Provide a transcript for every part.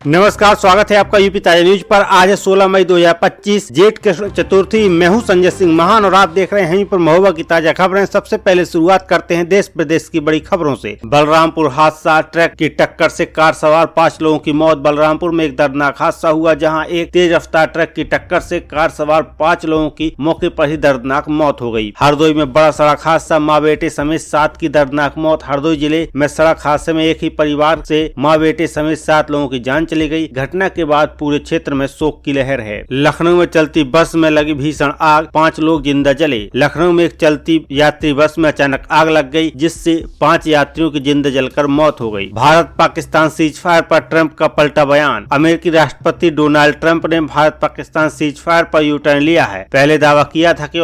नमस्कार, स्वागत है आपका यूपी ताजा न्यूज पर। आज है 16 मई 2025, जेठ कृष्ण चतुर्थी। मैं हूं संजय सिंह महान और आप देख रहे हैं यहीं पर महोबा की ताजा खबरें। सबसे पहले शुरुआत करते हैं देश प्रदेश की बड़ी खबरों से। बलरामपुर हादसा, ट्रक की टक्कर से कार सवार 5 लोगों की मौत। बलरामपुर में एक दर्दनाक हादसा हुआ जहां एक तेज रफ्तार ट्रक की टक्कर से कार सवार 5 लोगों की मौके पर ही दर्दनाक मौत हो गई। हरदोई में बड़ा सड़क हादसा, माँ बेटे समेत 7 की दर्दनाक मौत। हरदोई जिले में सड़क हादसे में एक ही परिवार से माँ बेटे समेत 7 लोगों की जान चली गई। घटना के बाद पूरे क्षेत्र में शोक की लहर है। लखनऊ में चलती बस में लगी भीषण आग, 5 लोग जिंदा जले। लखनऊ में एक चलती यात्री बस में अचानक आग लग गई जिससे 5 यात्रियों की जिंदा जलकर मौत हो गई। भारत पाकिस्तान सीजफायर पर ट्रंप का पलटा बयान। अमेरिकी राष्ट्रपति डोनाल्ड ट्रंप ने भारत पाकिस्तान सीजफायर पर यू टर्न लिया है। पहले दावा किया था कि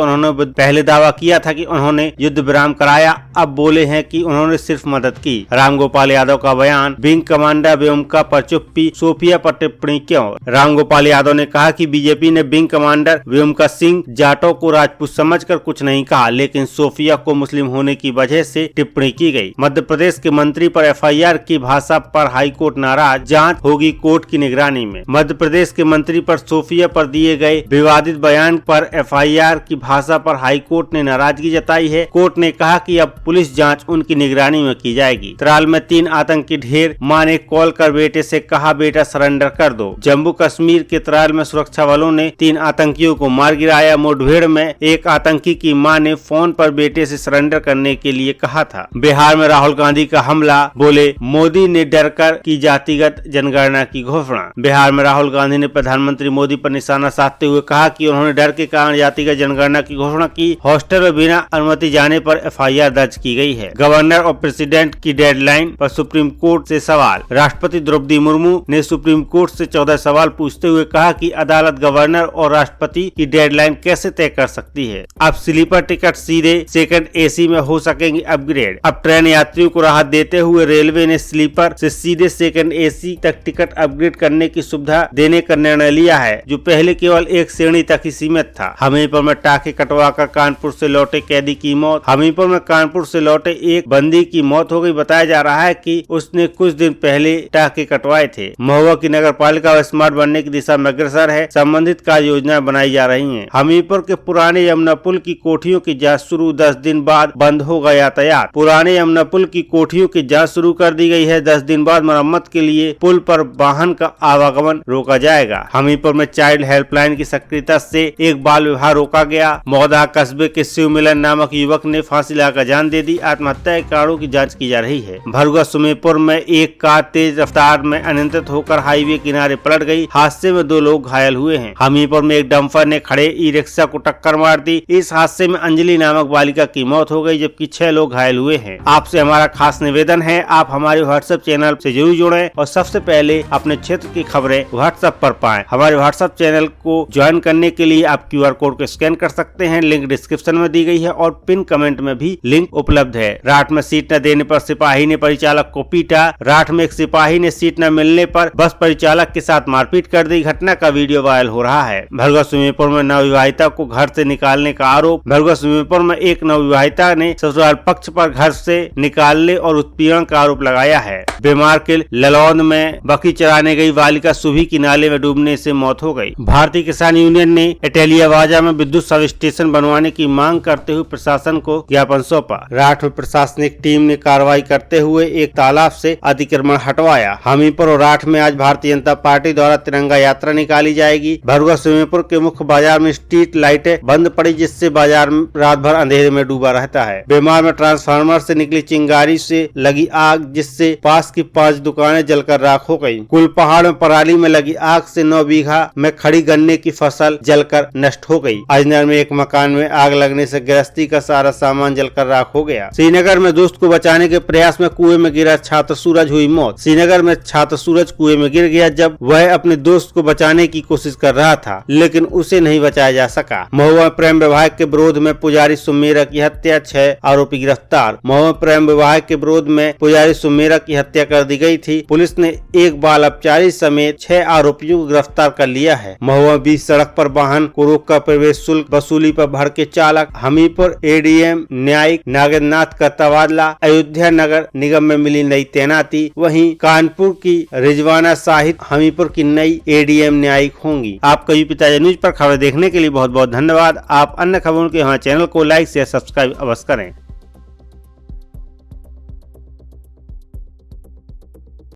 उन्होंने युद्ध विराम कराया, अब बोले हैं कि उन्होंने सिर्फ मदद की। रामगोपाल यादव का बयान। विंग कमांडर व्योमिका पर चुप्पी, सोफिया पर टिप्पणी क्यों? रामगोपाल यादव ने कहा कि बीजेपी ने विंग कमांडर व्योमिका सिंह जाटों को राजपूत समझकर कुछ नहीं कहा, लेकिन सोफिया को मुस्लिम होने की वजह से टिप्पणी की गई। मध्य प्रदेश के मंत्री पर एफआईआर की भाषा पर हाईकोर्ट नाराज, जांच होगी कोर्ट की निगरानी में। मध्य प्रदेश के मंत्री पर सोफिया पर दिए गए विवादित बयान पर एफआईआर की भाषा पर हाईकोर्ट ने नाराजगी जताई है। कोर्ट ने कहा कि अब पुलिस जांच उनकी निगरानी में की जाएगी। त्राल में 3 आतंकी ढेर, मां ने कॉल कर बेटे से कहा बेटा सरेंडर कर दो। जम्मू कश्मीर के त्राल में सुरक्षा बलों ने 3 आतंकियों को मार गिराया। मुठभेड़ में एक आतंकी की मां ने फोन पर बेटे से सरेंडर करने के लिए कहा था। बिहार में राहुल गांधी का हमला, बोले मोदी ने डर कर की जातिगत जनगणना की घोषणा। बिहार में राहुल गांधी ने प्रधानमंत्री मोदी पर निशाना साधते हुए कहा कि उन्होंने डर के कारण जातिगत जनगणना की घोषणा की। हॉस्टल में बिना अनुमति जाने पर एफआईआर दर्ज की गई है। गवर्नर और प्रेसिडेंट की डेडलाइन पर सुप्रीम कोर्ट से सवाल। राष्ट्रपति द्रौपदी मुर्मू ने सुप्रीम कोर्ट से 14 सवाल पूछते हुए कहा कि अदालत गवर्नर और राष्ट्रपति की डेडलाइन कैसे तय कर सकती है। अब स्लीपर टिकट सीधे सेकंड एसी में हो सकेंगी अपग्रेड। अब ट्रेन यात्रियों को राहत देते हुए रेलवे ने स्लीपर से सीधे सेकंड एसी तक टिकट अपग्रेड करने की सुविधा देने का निर्णय लिया है, जो पहले केवल एक श्रेणी तक ही सीमित था। हमीरपुर में टाके कटवाकर कानपुर से लौटे कैदी की मौत। हमीरपुर में कानपुर से लौटे एक बंदी की मौत हो गई। बताया जा रहा है कि उसने कुछ दिन पहले टाके कटवाए थे। महुआ की नगर पालिका स्मार्ट बनने की दिशा में अग्रसर है। संबंधित कार्य योजनाएं बनाई जा रही हैं। हमीरपुर के पुराने यमुना पुल की कोठियों की जांच शुरू, 10 दिन बाद बंद होगा यातायात। पुराने यमुना पुल की कोठियों की जांच शुरू कर दी गई है। 10 दिन बाद मरम्मत के लिए पुल पर वाहन का आवागमन रोका जाएगा। हमीरपुर में चाइल्ड हेल्पलाइन की सक्रियता से एक बाल विवाह रोका गया। मौदा कस्बे के शिव मिलन नामक युवक ने फांसी लगाकर जान दे दी। आत्महत्या के कारणों की जाँच की जा रही है। भरुआ सुमेरपुर में एक कार तेज रफ्तार में अनियंत्रित होकर हाईवे किनारे पलट गई। हादसे में 2 लोग घायल हुए हैं। हमीरपुर में एक डंपर ने खड़े ई रिक्शा को टक्कर मार दी। इस हादसे में अंजलि नामक बालिका की मौत हो गई, जबकि 6 लोग घायल हुए हैं। आपसे हमारा खास निवेदन है, आप हमारे व्हाट्सएप चैनल से जरूर जुड़ें और सबसे पहले अपने क्षेत्र की खबरें व्हाट्सएप पर पाएं। हमारे व्हाट्सएप चैनल को ज्वाइन करने के लिए आप QR कोड को स्कैन कर सकते हैं। लिंक डिस्क्रिप्शन में दी गई है और पिन कमेंट में भी लिंक उपलब्ध है। राठ में सीट न देने पर सिपाही ने परिचालक को पीटा। राठ में एक सिपाही ने सीट न मिलने पर बस परिचालक के साथ मारपीट कर दी। घटना का वीडियो वायरल हो रहा है। भरुआ सुमेरपुर में नवविवाहिता को घर से निकालने का आरोप। भरुआ सुमेरपुर में एक नवविवाहिता ने ससुराल पक्ष पर घर से निकालने और उत्पीड़न का आरोप लगाया है। बीमार के ललौंद में बकरी चराने गई बालिका सुबह की नाले में डूबने से मौत हो गई। भारतीय किसान यूनियन ने इटालियावाजा में विद्युत सब स्टेशन बनवाने की मांग करते हुए प्रशासन को ज्ञापन सौंपा। राठ में प्रशासनिक टीम ने कार्रवाई करते हुए एक तालाब से अतिक्रमण हटवाया। हमीरपुर और राठ में आज भारतीय जनता पार्टी द्वारा तिरंगा यात्रा निकाली जाएगी। भरुआ सुमेरपुर के मुख्य बाजार में स्ट्रीट लाइटें बंद पड़ी, जिससे बाजार रात भर अंधेरे में डूबा रहता है। बीमार में ट्रांसफार्मर से निकली चिंगारी से लगी आग, जिससे पास की 5 दुकानें जलकर राख हो गयी। कुलपहाड़ में पराली में लगी आग से 9 बीघा में खड़ी गन्ने की फसल जलकर नष्ट हो गयी। अजनर में एक मकान में आग लगने से गृहस्थी का सारा सामान जलकर राख हो गया। श्रीनगर में दोस्त को बचाने के प्रयास में कुएं में गिरा छात्र सूरज, हुई मौत। श्रीनगर में छात्र सूरज कुएं में गिर गया जब वह अपने दोस्त को बचाने की कोशिश कर रहा था, लेकिन उसे नहीं बचाया जा सका। महुआ प्रेम विवाह के विरोध में पुजारी सुमेरा की हत्या, 6 आरोपी गिरफ्तार। महुआ प्रेम विवाह के विरोध में पुजारी सुमेरा की हत्या कर दी गई थी। पुलिस ने एक बाल अपचारी समेत 6 आरोपियों को गिरफ्तार कर लिया है। महुआ बीच सड़क पर वाहन को रोककर प्रवेश शुल्क वसूली पर भड़के चालक। हमीरपुर एडीएम न्यायिक नागेंद्रनाथ का तबादला। अयोध्या नगर निगम में मिली नई तैनाती। वहीं कानपुर की रिजवा रिजवाना शाहिद हमीरपुर की नई ADM न्यायिक होंगी। आपका यूपी ताजा न्यूज पर खबर देखने के लिए बहुत बहुत धन्यवाद। आप अन्य खबरों के हमारे चैनल को लाइक शेयर सब्सक्राइब अवश्य करें।